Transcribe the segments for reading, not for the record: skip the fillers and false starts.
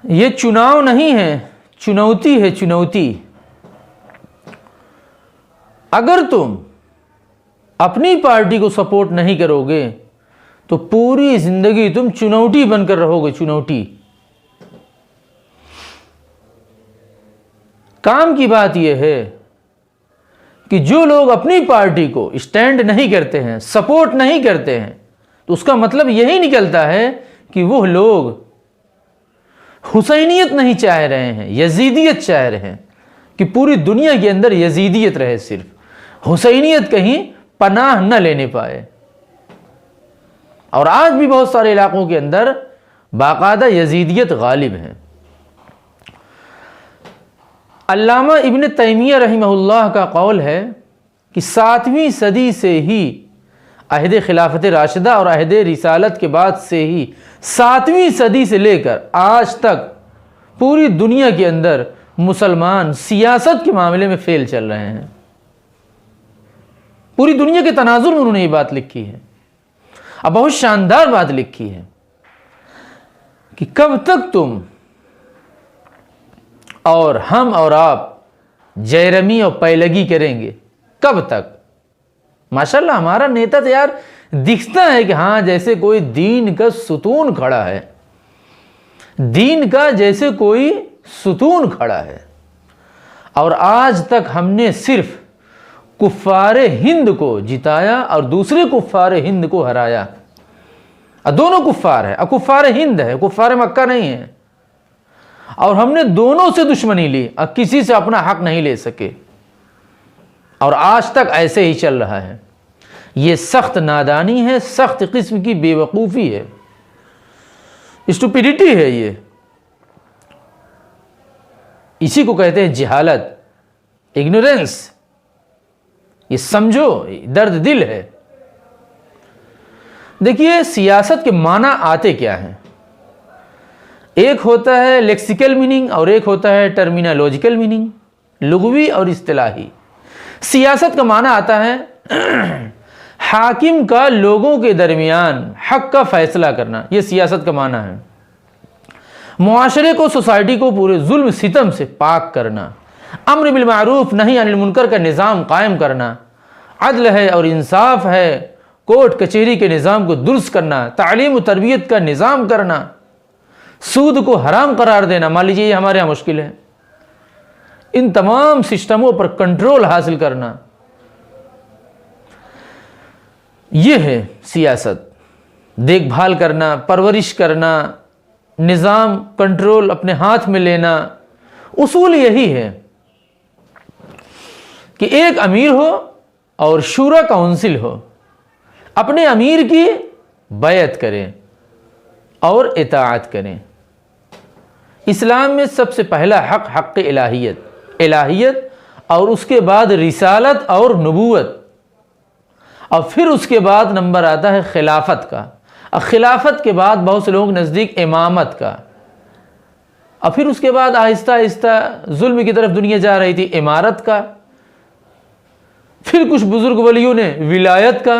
ये चुनाव नहीं है, चुनौती है, चुनौती। अगर तुम अपनी पार्टी को सपोर्ट नहीं करोगे तो पूरी जिंदगी तुम चुनौती बनकर रहोगे, चुनौती। काम की बात यह है कि जो लोग अपनी पार्टी को स्टैंड नहीं करते हैं, सपोर्ट नहीं करते हैं, तो उसका मतलब यही निकलता है कि वो लोग हुसैनियत नहीं चाह रहे हैं, यजीदियत चाह रहे हैं कि पूरी दुनिया के अंदर यजीदियत रहे, सिर्फ हुसैनियत कहीं पनाह न लेने पाए। और आज भी बहुत सारे इलाकों के अंदर बाकायदा यजीदियत गालिब है। अल्लामा इब्न तैमिया रहमहुल्लाह का कौल है कि 7वीं सदी से ही, अहद खिलाफत राशिदा और अहद रिसालत के बाद से ही 7वीं सदी से लेकर आज तक पूरी दुनिया के अंदर मुसलमान सियासत के मामले में फेल चल रहे हैं। पूरी दुनिया के तनाजुर में उन्होंने ये बात लिखी है। अब बहुत शानदार बात लिखी है कि कब तक तुम और हम और आप जयरमी और पैलगी करेंगे, कब तक? माशाल्लाह हमारा नेता तो यार दिखता है कि हाँ जैसे कोई दीन का सुतून खड़ा है, दीन का जैसे कोई सुतून खड़ा है। और आज तक हमने सिर्फ कुफ्फारे हिंद को जिताया और दूसरे कुफ्फारे हिंद को हराया। दोनों कुफ्फार है, कुफ्फारे हिंद है, कुफ्फारे मक्का नहीं है। और हमने दोनों से दुश्मनी ली और किसी से अपना हक नहीं ले सके। और आज तक ऐसे ही चल रहा है। ये सख्त नादानी है, सख्त किस्म की बेवकूफ़ी है, स्टुपिडिटी है। ये इसी को कहते हैं जहालत, इग्नोरेंस। ये समझो दर्द दिल है। देखिए सियासत के माना आते क्या हैं। एक होता है लेक्सिकल मीनिंग और एक होता है टर्मिनोलॉजिकल मीनिंग, लुग़वी और इस्तिलाही। सियासत का माना आता है हाकिम का लोगों के दरमियान हक का फैसला करना, यह सियासत का माना है। मुआशरे को, सोसाइटी को पूरे जुल्म सितम से पाक करना, अम्र बिल मारूफ नही अनिल मुनकर का निज़ाम कायम करना, अदल है और इंसाफ है, कोर्ट कचहरी के निज़ाम को दुरुस्त करना, तालीम और तरबियत का निज़ाम करना, सूद को हराम करार देना। मान लीजिए ये हमारे यहाँ मुश्किल है। इन तमाम सिस्टमों पर कंट्रोल हासिल करना, यह है सियासत। देखभाल करना, परवरिश करना, निज़ाम कंट्रोल अपने हाथ में लेना। उसूल यही है कि एक अमीर हो और शूरा काउंसिल हो, अपने अमीर की बैअत करें और इताअत करें। इस्लाम में सबसे पहला हक हक़ इलाहियत, इलाहियत, और उसके बाद रिसालत और नबूवत, और फिर उसके बाद नंबर आता है खिलाफत का। और खिलाफत के बाद बहुत से लोग नज़दीक इमामत का, और फिर उसके बाद आहिस्ता आहिस्ता जुल्म की तरफ दुनिया जा रही थी, इमारत का। फिर कुछ बुजुर्ग वलियों ने विलायत का,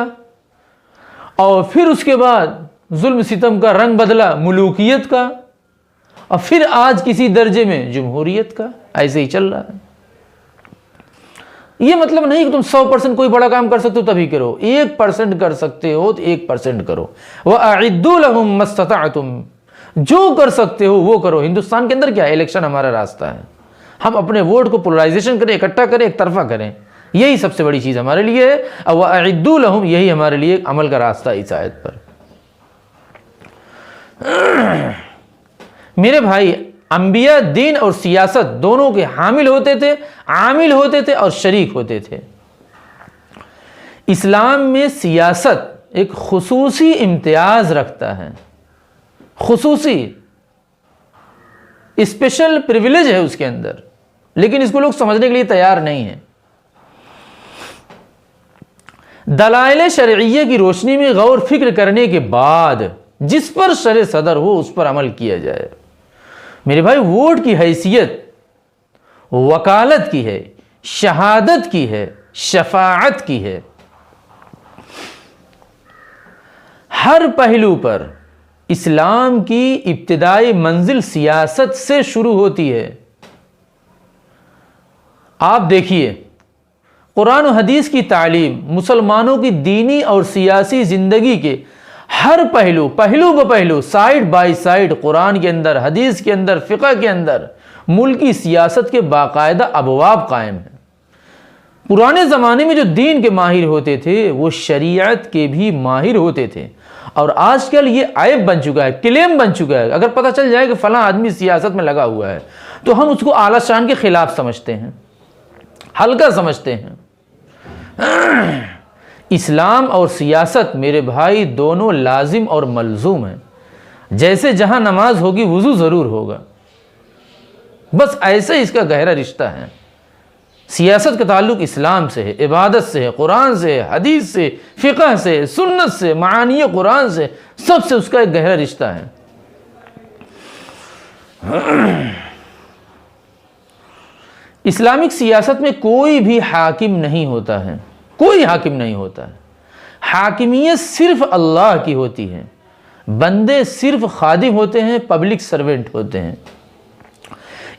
और फिर उसके बाद जुल्म सितम का रंग बदला मुलूकियत का, और फिर आज किसी दर्जे में जमहूरियत का। ऐसे ही चल रहा है। ये मतलब नहीं कि तुम 100% कोई बड़ा काम कर सकते हो तभी करो। 1% कर सकते हो तो 1% करो। वअइद्दू लहुम मस्ततअतुम, जो कर सकते हो वो करो। हिंदुस्तान के अंदर क्या है, इलेक्शन हमारा रास्ता है। हम अपने वोट को पोलराइजेशन करें, इकट्ठा करें, एक तरफा करें, यही सबसे बड़ी चीज़ हमारे लिए है। वअइद्दू लहुम, यही हमारे लिए अमल का रास्ता है इस आयत पर। मेरे भाई, अंबिया दीन और सियासत दोनों के हामिल होते थे, आमिल होते थे और शरीक होते थे। इस्लाम में सियासत एक खुसूसी इम्तियाज रखता है, खुसूसी स्पेशल प्रिविलेज है उसके अंदर, लेकिन इसको लोग समझने के लिए तैयार नहीं है। दलाइल शरइय्या की रोशनी में गौर फिक्र करने के बाद जिस पर शर सदर हो उस पर अमल किया जाए। मेरे भाई, वोट की हैसियत वकालत की है, शहादत की है, शफाअत की है। हर पहलू पर इस्लाम की इब्तिदाई मंजिल सियासत से शुरू होती है। आप देखिए, कुरान और हदीस की तालीम मुसलमानों की दीनी और सियासी ज़िंदगी के हर पहलू ब पहलू, साइड बाय साइड, कुरान के अंदर, हदीस के अंदर, फ़िक़ह के अंदर मुल्की सियासत के बाकायदा अबवाब कायम हैं। पुराने ज़माने में जो दीन के माहिर होते थे वो शरीयत के भी माहिर होते थे, और आजकल ये ऐब बन चुका है, क्लेम बन चुका है। अगर पता चल जाए कि फ़लाँ आदमी सियासत में लगा हुआ है तो हम उसको आला शान के ख़िलाफ़ समझते हैं, हल्का समझते हैं। इस्लाम और सियासत मेरे भाई दोनों लाजिम और मलजूम हैं। जैसे जहाँ नमाज होगी वज़ू ज़रूर होगा, बस ऐसे इसका गहरा रिश्ता है। सियासत का ताल्लुक़ इस्लाम से है, इबादत से है, कुरान से है, हदीस से, फ़िक़ह से, सुन्नत से, मानी कुरान से, सबसे उसका एक गहरा रिश्ता है। इस्लामिक सियासत में कोई भी हाकिम नहीं होता है, कोई हाकिम नहीं होता है। हाकिमियत सिर्फ अल्लाह की होती है, बंदे सिर्फ खादिम होते हैं, पब्लिक सर्वेंट होते हैं।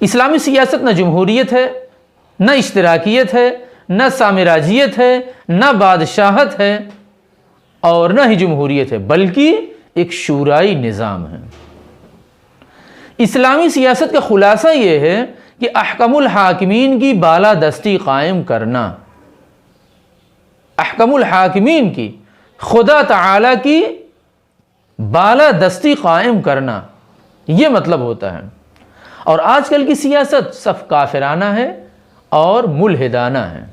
इस्लामी सियासत न जमहूरियत है, न इश्तराकियत है, न साम्राज्यियत है, न बादशाहत है, और न ही जमहूरियत है, बल्कि एक शूराई निज़ाम है। इस्लामी सियासत का खुलासा ये है कि अहकमुल हाकिमीन की बालादस्ती कायम करना, अहकमुल हाकिमीन की, खुदा ताला की बालादस्ती कायम करना, ये मतलब होता है। और आजकल की सियासत सब काफिराना है और मुल्हिदाना है।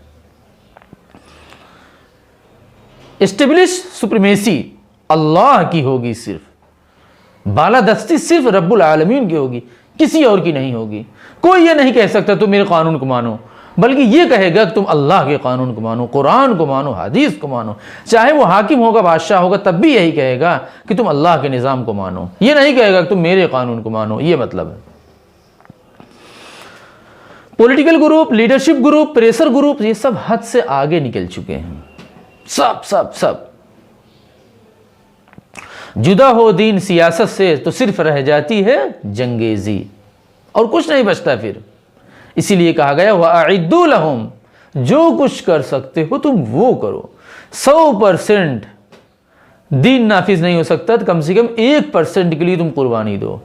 एस्टेब्लिश सुप्रीमेसी अल्लाह की होगी, सिर्फ बालादस्ती सिर्फ रब्बुल आलमीन की होगी, किसी और की नहीं होगी। कोई ये नहीं कह सकता तुम मेरे कानून को मानो, बल्कि ये कहेगा कि तुम अल्लाह के कानून को मानो, कुरान को मानो, हदीस को मानो। चाहे वो हाकिम होगा, बादशाह होगा, तब भी यही कहेगा कि तुम अल्लाह के निज़ाम को मानो, ये नहीं कहेगा कि तुम मेरे कानून को मानो। ये मतलब है। Political group, leadership group, pressure group, ये सब हद से आगे निकल चुके हैं। सब सब सब जुदा हो दीन सियासत से तो सिर्फ रह जाती है जंगेजी, और कुछ नहीं बचता फिर। इसीलिए कहा गया वअइद्दू लहुम, जो कुछ कर सकते हो तुम वो करो। 100% दीन नाफिज नहीं हो सकता तो कम से कम 1% के लिए तुम कुर्बानी दो।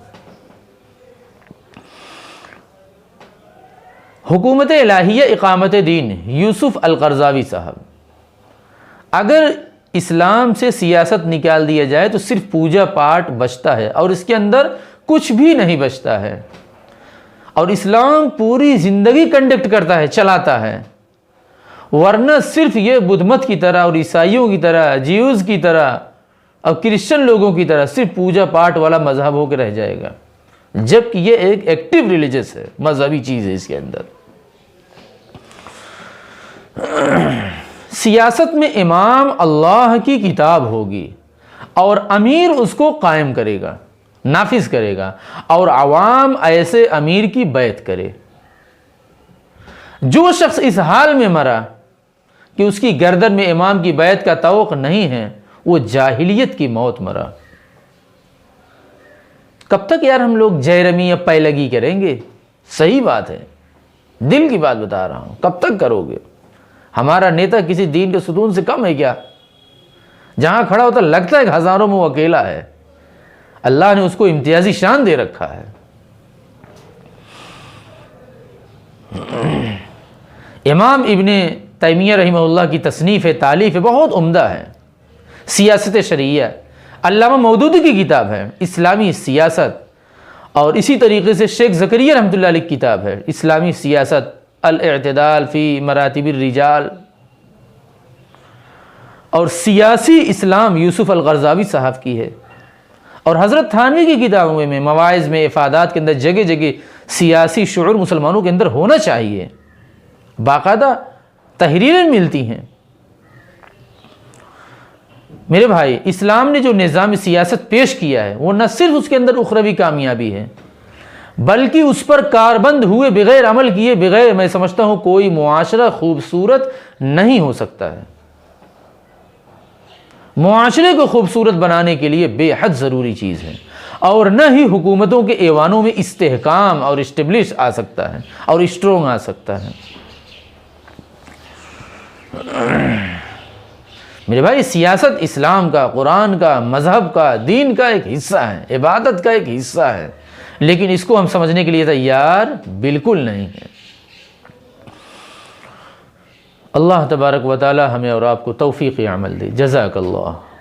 हुकूमत इलाहिया इकामत दीन, यूसुफ अल-क़रज़ावी साहब। अगर इस्लाम से सियासत निकाल दिया जाए तो सिर्फ पूजा पाठ बचता है और इसके अंदर कुछ भी नहीं बचता है। और इस्लाम पूरी ज़िंदगी कंडक्ट करता है, चलाता है, वरना सिर्फ ये बुद्ध मत की तरह और ईसाइयों की तरह, ज्यूज़ की तरह और क्रिश्चियन लोगों की तरह सिर्फ पूजा पाठ वाला मजहब होकर रह जाएगा, जबकि ये एक एक्टिव रिलीजियस है, मजहबी चीज़ है। इसके अंदर सियासत में इमाम अल्लाह की किताब होगी और अमीर उसको कायम करेगा, नाफिज करेगा, और अवाम ऐसे अमीर की बैत करे। जो शख्स इस हाल में मरा कि उसकी गर्दन में इमाम की बैत का तवक़ नहीं है, वो जाहिलियत की मौत मरा। कब तक यार हम लोग जयरमी या पैलगी करेंगे? सही बात है, दिल की बात बता रहा हूं, कब तक करोगे? हमारा नेता किसी दीन के सुतून से कम है क्या? जहां खड़ा होता लगता है कि हजारों में वो अकेला है। अल्लाह ने उसको इम्तियाजी शान दे रखा है। इमाम इब्ने तैमिया रहमहुल्लाह की तसनीफ़ है, तालीफ़ है, बहुत उम्दा है। सियासत शरिया अल्लामा मौदूदी की किताब है, इस्लामी सियासत। और इसी तरीके से शेख ज़करिया रहमतुल्लाह अलैह की किताब है, इस्लामी सियासत अल-इअ्तिदाल फ़ी मरातिबिर रिजाल। और सियासी इस्लाम यूसुफ अल-क़रज़ावी साहब की है। और हज़रत थानवी की किताबों में, मवाइज़ में, इफ़ादात के अंदर जगह जगह सियासी शुऊर मुसलमानों के अंदर होना चाहिए, बाकायदा तहरीरें मिलती हैं। मेरे भाई, इस्लाम ने जो निज़ाम सियासत पेश किया है वो न सिर्फ उसके अंदर उखरवी कामयाबी है, बल्कि उस पर कारबंद हुए बग़ैर, अमल किए बग़ैर, मैं समझता हूँ कोई मुआशरा खूबसूरत नहीं हो सकता है। मुआशरे को खूबसूरत बनाने के लिए बेहद ज़रूरी चीज़ है और न ही हुकूमतों के ऐवानों में इस्तेहकाम और इस्टेब्लिश आ सकता है और स्ट्रोंग आ सकता है। मेरे भाई, सियासत इस्लाम का, कुरान का, मज़हब का, दीन का एक हिस्सा है, इबादत का एक हिस्सा है, लेकिन इसको हम समझने के लिए तैयार बिल्कुल नहीं है। अल्लाह तबारक व तआला हमें और आपको तौफीक़ अमल दे। जज़ाकल्लाह।